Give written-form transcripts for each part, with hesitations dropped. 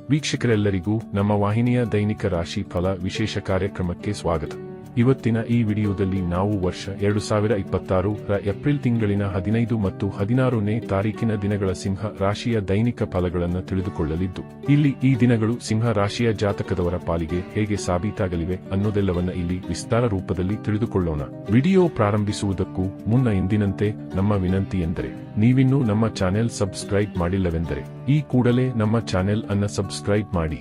ವೀಕ್ಷಕರೆಲ್ಲರಿಗೂ ನಮ್ಮ ವಾಹಿನಿಯ ದೈನಿಕ ರಾಶಿ ಫಲ ವಿಶೇಷ ಕಾರ್ಯಕ್ರಮಕ್ಕೆ ಸ್ವಾಗತ. ಇವತ್ತಿನ ಈ ವಿಡಿಯೋದಲ್ಲಿ ನಾವು ವರ್ಷ 2026 ರ ಏಪ್ರಿಲ್ ತಿಂಗಳಿನ 15 ಮತ್ತು 16ನೇ ತಾರೀಕಿನ ದಿನಗಳ ಸಿಂಹ ರಾಶಿಯ ದೈನಿಕ ಫಲಗಳನ್ನು ತಿಳಿದುಕೊಳ್ಳಲಿದ್ದು, ಇಲ್ಲಿ ಈ ದಿನಗಳು ಸಿಂಹ ರಾಶಿಯ ಜಾತಕದವರ ಪಾಲಿಗೆ ಹೇಗೆ ಸಾಬೀತಾಗಲಿವೆ ಅನ್ನೋದೆಲ್ಲವನ್ನ ಇಲ್ಲಿ ವಿಸ್ತಾರ ರೂಪದಲ್ಲಿ ತಿಳಿದುಕೊಳ್ಳೋಣ. ವಿಡಿಯೋ ಪ್ರಾರಂಭಿಸುವುದಕ್ಕೂ ಮುನ್ನ ಎಂದಿನಂತೆ ನಮ್ಮ ವಿನಂತಿ ಎಂದರೆ, ನೀವಿನ್ನೂ ನಮ್ಮ ಚಾನೆಲ್ ಸಬ್ಸ್ಕ್ರೈಬ್ ಮಾಡಿಲ್ಲವೆಂದರೆ ಈ ಕೂಡಲೇ ನಮ್ಮ ಚಾನೆಲ್ ಅನ್ನು ಸಬ್ಸ್ಕ್ರೈಬ್ ಮಾಡಿ.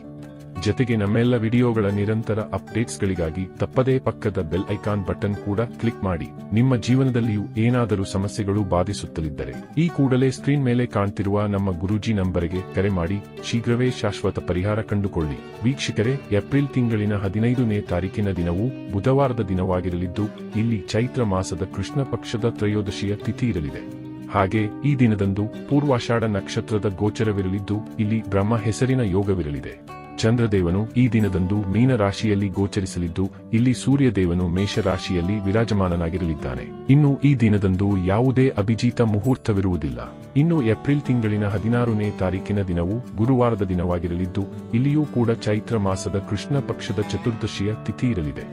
ಜೊತೆಗೆ ನಮ್ಮೆಲ್ಲ ವಿಡಿಯೋಗಳ ನಿರಂತರ ಅಪ್ಡೇಟ್ಸ್ಗಳಿಗಾಗಿ ತಪ್ಪದೇ ಪಕ್ಕದ ಬೆಲ್ ಐಕಾನ್ ಬಟನ್ ಕೂಡ ಕ್ಲಿಕ್ ಮಾಡಿ. ನಿಮ್ಮ ಜೀವನದಲ್ಲಿಯೂ ಏನಾದರೂ ಸಮಸ್ಯೆಗಳು ಬಾಧಿಸುತ್ತಲಿದ್ದರೆ ಈ ಕೂಡಲೇ ಸ್ಕ್ರೀನ್ ಮೇಲೆ ಕಾಣ್ತಿರುವ ನಮ್ಮ ಗುರೂಜಿ ನಂಬರಿಗೆ ಕರೆ ಮಾಡಿ ಶೀಘ್ರವೇ ಶಾಶ್ವತ ಪರಿಹಾರ ಕಂಡುಕೊಳ್ಳಿ. ವೀಕ್ಷಕರೇ, ಏಪ್ರಿಲ್ ತಿಂಗಳಿನ 15ನೇ ತಾರೀಕಿನ ದಿನವು ಬುಧವಾರದ ದಿನವಾಗಿರಲಿದ್ದು, ಇಲ್ಲಿ ಚೈತ್ರ ಮಾಸದ ಕೃಷ್ಣ ಪಕ್ಷದ ತ್ರಯೋದಶಿಯ ತಿಥಿ ಇರಲಿದೆ. ಹಾಗೆ ಈ ದಿನದಂದು ಪೂರ್ವಾಷಾಢ ನಕ್ಷತ್ರದ ಗೋಚರವಿರಲಿದ್ದು, ಇಲ್ಲಿ ಬ್ರಹ್ಮ ಹೆಸರಿನ ಯೋಗವಿರಲಿದೆ. ಚಂದ್ರದೇವನು ಈ ದಿನದಂದು ಮೀನ ರಾಶಿಯಲ್ಲಿ ಗೋಚರಿಸಲಿದ್ದು, ಇಲ್ಲಿ ಸೂರ್ಯದೇವನು ಮೇಷ ರಾಶಿಯಲ್ಲಿ ವಿರಾಜಮಾನನಾಗಿರಲಿದ್ದಾನೆ. ಇನ್ನು ಈ ದಿನದಂದು ಯಾವುದೇ ಅಭಿಜಿತ ಮುಹೂರ್ತವಿರುವುದಿಲ್ಲ. ಇನ್ನು ಏಪ್ರಿಲ್ ತಿಂಗಳಿನ 16ನೇ ತಾರೀಕಿನ ದಿನವು ಗುರುವಾರದ ದಿನವಾಗಿರಲಿದ್ದು, ಇಲ್ಲಿಯೂ ಕೂಡ ಚೈತ್ರ ಮಾಸದ ಕೃಷ್ಣ ಪಕ್ಷದ ಚತುರ್ದಶಿಯ ತಿಥಿ ಇರಲಿದೆ.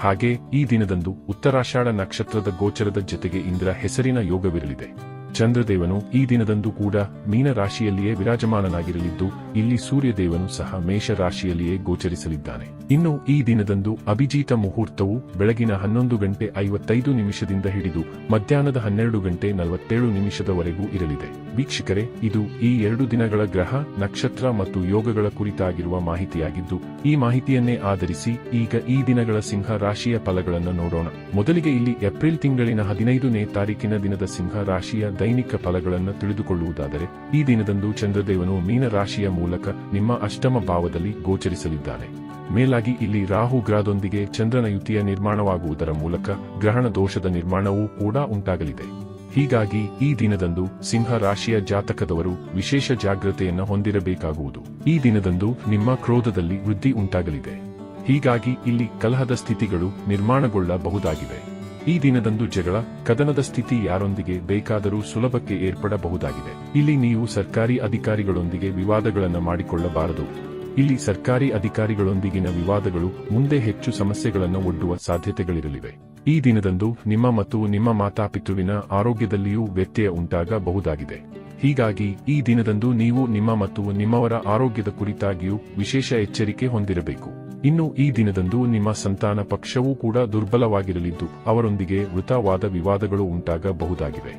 ಹಾಗೆ ಈ ದಿನದಂದು ಉತ್ತರಾಷಾಢ ನಕ್ಷತ್ರದ ಗೋಚರದ ಜೊತೆಗೆ ಇಂದ್ರ ಹೆಸರಿನ ಯೋಗವಿರಲಿದೆ. ಚಂದ್ರದೇವನು ಈ ದಿನದಂದು ಕೂಡ ಮೀನ ರಾಶಿಯಲ್ಲಿಯೇ ವಿರಾಜಮಾನನಾಗಿರಲಿದ್ದು, ಇಲ್ಲಿ ಸೂರ್ಯದೇವನು ಸಹ ಮೇಷ ರಾಶಿಯಲ್ಲಿಯೇ ಗೋಚರಿಸಲಿದ್ದಾನೆ. ಇನ್ನು ಈ ದಿನದಂದು ಅಭಿಜಿತ ಮುಹೂರ್ತವು ಬೆಳಗಿನ 11:55 ಹಿಡಿದು ಮಧ್ಯಾಹ್ನದ 12:47 ಇರಲಿದೆ. ವೀಕ್ಷಕರೇ, ಇದು ಈ 2 ದಿನಗಳ ಗ್ರಹ, ನಕ್ಷತ್ರ ಮತ್ತು ಯೋಗಗಳ ಕುರಿತಾಗಿರುವ ಮಾಹಿತಿಯಾಗಿದ್ದು, ಈ ಮಾಹಿತಿಯನ್ನೇ ಆಧರಿಸಿ ಈಗ ಈ ದಿನಗಳ ಸಿಂಹ ರಾಶಿಯ ಫಲಗಳನ್ನು ನೋಡೋಣ. ಮೊದಲಿಗೆ ಇಲ್ಲಿ ಏಪ್ರಿಲ್ ತಿಂಗಳಿನ 15ನೇ ತಾರೀಕಿನ ದಿನದ ಸಿಂಹ ರಾಶಿಯ ದೈನಿಕ ಫಲಗಳನ್ನು ತಿಳಿದುಕೊಳ್ಳುವುದಾದರೆ, ಈ ದಿನದಂದು ಚಂದ್ರದೇವನು ಮೀನ ರಾಶಿಯ ಮೂಲಕ ನಿಮ್ಮ ಅಷ್ಟಮ ಭಾವದಲ್ಲಿ ಗೋಚರಿಸಲಿದ್ದಾನೆ. ಮೇಲಾಗಿ ಇಲ್ಲಿ ರಾಹು ಗ್ರಹದೊಂದಿಗೆ ಚಂದ್ರನ ಯುತಿಯ ನಿರ್ಮಾಣವಾಗುವುದರ ಮೂಲಕ ಗ್ರಹಣ ದೋಷದ ನಿರ್ಮಾಣವೂ ಕೂಡ ಉಂಟಾಗಲಿದೆ. ಹೀಗಾಗಿ ಈ ದಿನದಂದು ಸಿಂಹ ರಾಶಿಯ ಜಾತಕದವರು ವಿಶೇಷ ಜಾಗ್ರತೆಯನ್ನು ಹೊಂದಿರಬೇಕಾಗುವುದು. ಈ ದಿನದಂದು ನಿಮ್ಮ ಕ್ರೋಧದಲ್ಲಿ ವೃದ್ಧಿ ಉಂಟಾಗಲಿದೆ. ಹೀಗಾಗಿ ಇಲ್ಲಿ ಕಲಹದ ಸ್ಥಿತಿಗಳು ನಿರ್ಮಾಣಗೊಳ್ಳಬಹುದಾಗಿವೆ. ಈ ದಿನದಂದು ಜಗಳ, ಕದನದ ಸ್ಥಿತಿ ಯಾರೊಂದಿಗೆ ಬೇಕಾದರೂ ಸುಲಭಕ್ಕೆ ಏರ್ಪಡಬಹುದಾಗಿದೆ. ಇಲ್ಲಿ ನೀವು ಸರ್ಕಾರಿ ಅಧಿಕಾರಿಗಳೊಂದಿಗೆ ವಿವಾದಗಳನ್ನು ಮಾಡಿಕೊಳ್ಳಬಾರದು. ಇಲ್ಲಿ ಸರ್ಕಾರಿ ಅಧಿಕಾರಿಗಳೊಂದಿಗಿನ ವಿವಾದಗಳು ಮುಂದೆ ಹೆಚ್ಚು ಸಮಸ್ಯೆಗಳನ್ನು ಒಡ್ಡುವ ಸಾಧ್ಯತೆಗಳಿರಲಿವೆ. ಈ ದಿನದಂದು ನಿಮ್ಮ ಮತ್ತು ನಿಮ್ಮ ಮಾತಾಪಿತೃವಿನ ಆರೋಗ್ಯದಲ್ಲಿಯೂ ವ್ಯತ್ಯಯ ಉಂಟಾಗಬಹುದಾಗಿದೆ. ಹೀಗಾಗಿ ಈ ದಿನದಂದು ನೀವು ನಿಮ್ಮ ಮತ್ತು ನಿಮ್ಮವರ ಆರೋಗ್ಯದ ಕುರಿತಾಗಿಯೂ ವಿಶೇಷ ಎಚ್ಚರಿಕೆ ಹೊಂದಿರಬೇಕು. ಇನ್ನು ಈ ದಿನದಂದು ನಿಮ್ಮ ಸಂತಾನ ಪಕ್ಷವೂ ಕೂಡ ದುರ್ಬಲವಾಗಿರಲಿದ್ದು, ಅವರೊಂದಿಗೆ ವೃಥಾವಾದ ವಿವಾದಗಳು ಉಂಟಾಗಬಹುದಾಗಿವೆ.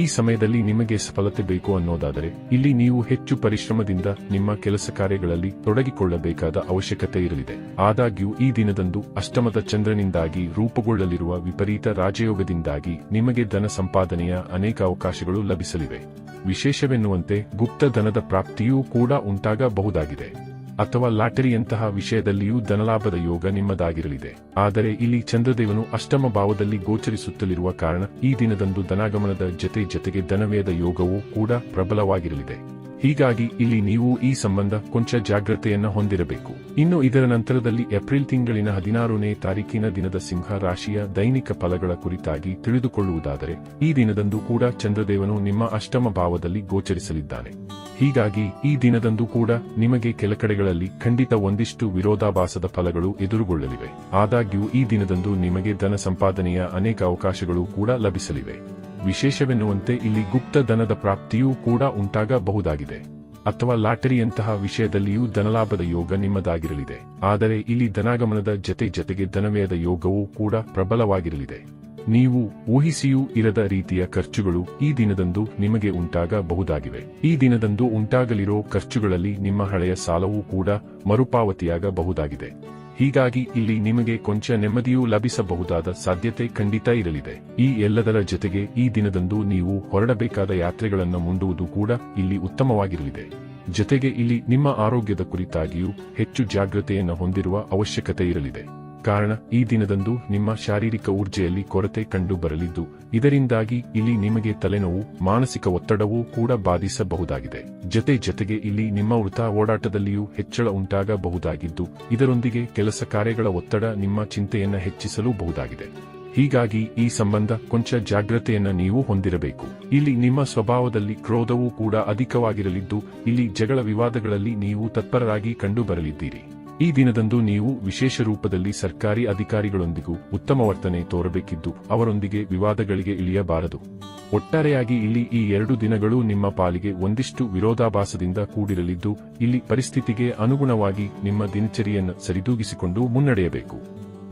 ಈ ಸಮಯದಲ್ಲಿ ನಿಮಗೆ ಸಫಲತೆ ಬೇಕು ಅನ್ನೋದಾದರೆ ಇಲ್ಲಿ ನೀವು ಹೆಚ್ಚು ಪರಿಶ್ರಮದಿಂದ ನಿಮ್ಮ ಕೆಲಸ ಕಾರ್ಯಗಳಲ್ಲಿ ತೊಡಗಿಕೊಳ್ಳಬೇಕಾದ ಅವಶ್ಯಕತೆ ಇರಲಿದೆ. ಆದಾಗ್ಯೂ ಈ ದಿನದಂದು ಅಷ್ಟಮದ ಚಂದ್ರನಿಂದಾಗಿ ರೂಪುಗೊಳ್ಳಲಿರುವ ವಿಪರೀತ ರಾಜಯೋಗದಿಂದಾಗಿ ನಿಮಗೆ ಧನ ಸಂಪಾದನೆಯ ಅನೇಕ ಅವಕಾಶಗಳು ಲಭಿಸಲಿವೆ. ವಿಶೇಷವೆನ್ನುವಂತೆ ಗುಪ್ತ ಧನದ ಪ್ರಾಪ್ತಿಯೂ ಕೂಡ ಉಂಟಾಗಬಹುದಾಗಿದೆ. ಅಥವಾ ಲಾಟರಿಯಂತಹ ವಿಷಯದಲ್ಲಿಯೂ ಧನಲಾಭದ ಯೋಗ ನಿಮ್ಮದಾಗಿರಲಿದೆ. ಆದರೆ ಇಲ್ಲಿ ಚಂದ್ರದೇವನು ಅಷ್ಟಮ ಭಾವದಲ್ಲಿ ಗೋಚರಿಸುತ್ತಲಿರುವ ಕಾರಣ ಈ ದಿನದಂದು ಧನಾಗಮನದ ಜೊತೆಗೆ ಧನವ್ಯಯದ ಯೋಗವೂ ಕೂಡ ಪ್ರಬಲವಾಗಿರಲಿದೆ. ಹೀಗಾಗಿ ಇಲ್ಲಿ ನೀವು ಈ ಸಂಬಂಧ ಕೊಂಚ ಜಾಗ್ರತೆಯನ್ನು ಹೊಂದಿರಬೇಕು. ಇನ್ನು ಇದರ ನಂತರದಲ್ಲಿ ಏಪ್ರಿಲ್ ತಿಂಗಳಿನ 16ನೇ ತಾರೀಕಿನ ದಿನದ ಸಿಂಹ ರಾಶಿಯ ದೈನಿಕ ಫಲಗಳ ಕುರಿತಾಗಿ ತಿಳಿದುಕೊಳ್ಳುವುದಾದರೆ, ಈ ದಿನದಂದು ಕೂಡ ಚಂದ್ರದೇವನು ನಿಮ್ಮ ಅಷ್ಟಮ ಭಾವದಲ್ಲಿ ಗೋಚರಿಸಲಿದ್ದಾನೆ. ಹೀಗಾಗಿ ಈ ದಿನದಂದು ಕೂಡ ನಿಮಗೆ ಕೆಲಕಡೆಗಳಲ್ಲಿ ಖಂಡಿತ ಒಂದಿಷ್ಟು ವಿರೋಧಾಭಾಸದ ಫಲಗಳು ಎದುರುಗೊಳ್ಳಲಿವೆ. ಆದಾಗ್ಯೂ ಈ ದಿನದಂದು ನಿಮಗೆ ಧನ ಸಂಪಾದನೆಯ ಅನೇಕ ಅವಕಾಶಗಳು ಕೂಡ ಲಭಿಸಲಿವೆ. ವಿಶೇಷವೆನ್ನುವಂತೆ ಇಲ್ಲಿ ಗುಪ್ತ ಧನದ ಪ್ರಾಪ್ತಿಯೂ ಕೂಡ ಉಂಟಾಗಬಹುದಾಗಿದೆ. ಅಥವಾ ಲಾಟರಿಯಂತಹ ವಿಷಯದಲ್ಲಿಯೂ ಧನಲಾಭದ ಯೋಗ ನಿಮ್ಮದಾಗಿರಲಿದೆ. ಆದರೆ ಇಲ್ಲಿ ಧನಾಗಮನದ ಜೊತೆಗೆ ಧನವ್ಯಯದ ಯೋಗವೂ ಕೂಡ ಪ್ರಬಲವಾಗಿರಲಿದೆ. ನೀವು ಊಹಿಸಿಯೂ ಇರದ ರೀತಿಯ ಖರ್ಚುಗಳು ಈ ದಿನದಂದು ನಿಮಗೆ ಉಂಟಾಗಬಹುದಾಗಿವೆ. ಈ ದಿನದಂದು ಉಂಟಾಗಲಿರೋ ಖರ್ಚುಗಳಲ್ಲಿ ನಿಮ್ಮ ಹಳೆಯ ಸಾಲವೂ ಕೂಡ ಮರುಪಾವತಿಯಾಗಬಹುದಾಗಿದೆ. ಹೀಗಾಗಿ ಇಲ್ಲಿ ನಿಮಗೆ ಕೊಂಚ ನೆಮ್ಮದಿಯೂ ಲಭಿಸಬಹುದಾದ ಸಾಧ್ಯತೆ ಖಂಡಿತ ಇರಲಿದೆ. ಈ ಎಲ್ಲದರ ಜೊತೆಗೆ ಈ ದಿನದಂದು ನೀವು ಹೊರಡಬೇಕಾದ ಯಾತ್ರೆಗಳನ್ನು ಮುಂದುವುದು ಕೂಡ ಇಲ್ಲಿ ಉತ್ತಮವಾಗಿರಲಿದೆ. ಜೊತೆಗೆ ಇಲ್ಲಿ ನಿಮ್ಮ ಆರೋಗ್ಯದ ಕುರಿತಾಗಿಯೂ ಹೆಚ್ಚು ಜಾಗ್ರತೆಯನ್ನು ಹೊಂದಿರುವ ಅವಶ್ಯಕತೆ ಇರಲಿದೆ. ಕಾರಣ ಈ ದಿನದಂದು ನಿಮ್ಮ ಶಾರೀರಿಕ ಊರ್ಜೆಯಲ್ಲಿ ಕೊರತೆ ಕಂಡು ಬರಲಿದ್ದು, ಇದರಿಂದಾಗಿ ಇಲ್ಲಿ ನಿಮಗೆ ತಲೆನೋವು, ಮಾನಸಿಕ ಒತ್ತಡವೂ ಕೂಡ ಬಾಧಿಸಬಹುದಾಗಿದೆ. ಜೊತೆಗೆ ಇಲ್ಲಿ ನಿಮ್ಮ ವೃಥಾ ಓಡಾಟದಲ್ಲಿಯೂ ಹೆಚ್ಚಳ ಉಂಟಾಗಬಹುದಾಗಿದ್ದು, ಇದರೊಂದಿಗೆ ಕೆಲಸ ಕಾರ್ಯಗಳ ಒತ್ತಡ ನಿಮ್ಮ ಚಿಂತೆಯನ್ನು ಹೆಚ್ಚಿಸಲೂಬಹುದಾಗಿದೆ. ಹೀಗಾಗಿ ಈ ಸಂಬಂಧ ಕೊಂಚ ಜಾಗ್ರತೆಯನ್ನ ನೀವು ಹೊಂದಿರಬೇಕು. ಇಲ್ಲಿ ನಿಮ್ಮ ಸ್ವಭಾವದಲ್ಲಿ ಕ್ರೋಧವೂ ಕೂಡ ಅಧಿಕವಾಗಿರಲಿದ್ದು, ಇಲ್ಲಿ ಜಗಳ ವಿವಾದಗಳಲ್ಲಿ ನೀವು ತತ್ಪರರಾಗಿ ಕಂಡುಬರಲಿದ್ದೀರಿ. ಈ ದಿನದಂದು ನೀವು ವಿಶೇಷ ರೂಪದಲ್ಲಿ ಸರ್ಕಾರಿ ಅಧಿಕಾರಿಗಳೊಂದಿಗೂ ಉತ್ತಮ ವರ್ತನೆ ತೋರಬೇಕಿದ್ದು, ಅವರೊಂದಿಗೆ ವಿವಾದಗಳಿಗೆ ಇಳಿಯಬಾರದು. ಒಟ್ಟಾರೆಯಾಗಿ ಇಲ್ಲಿ ಈ 2 ದಿನಗಳು ನಿಮ್ಮ ಪಾಲಿಗೆ ಒಂದಿಷ್ಟು ವಿರೋಧಾಭಾಸದಿಂದ ಕೂಡಿರಲಿದ್ದು, ಇಲ್ಲಿ ಪರಿಸ್ಥಿತಿಗೆ ಅನುಗುಣವಾಗಿ ನಿಮ್ಮ ದಿನಚರಿಯನ್ನು ಸರಿದೂಗಿಸಿಕೊಂಡು ಮುನ್ನಡೆಯಬೇಕು.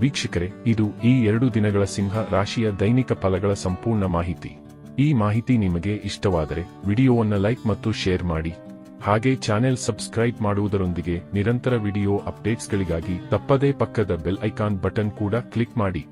ವೀಕ್ಷಕರೇ, ಇದು ಈ 2 ದಿನಗಳ ಸಿಂಹ ರಾಶಿಯ ದೈನಿಕ ಫಲಗಳ ಸಂಪೂರ್ಣ ಮಾಹಿತಿ. ಈ ಮಾಹಿತಿ ನಿಮಗೆ ಇಷ್ಟವಾದರೆ ವಿಡಿಯೋವನ್ನು ಲೈಕ್ ಮತ್ತು ಶೇರ್ ಮಾಡಿ. ಹಾಗೆ ಚಾನೆಲ್ ಸಬ್ಸ್ಕ್ರೈಬ್ ಮಾಡುವುದರೊಂದಿಗೆ ನಿರಂತರ ವಿಡಿಯೋ ಅಪ್ಡೇಟ್ಸ್ಗಳಿಗಾಗಿ ತಪ್ಪದೇ ಪಕ್ಕದ ಬೆಲ್ ಐಕಾನ್ ಬಟನ್ ಕೂಡ ಕ್ಲಿಕ್ ಮಾಡಿ.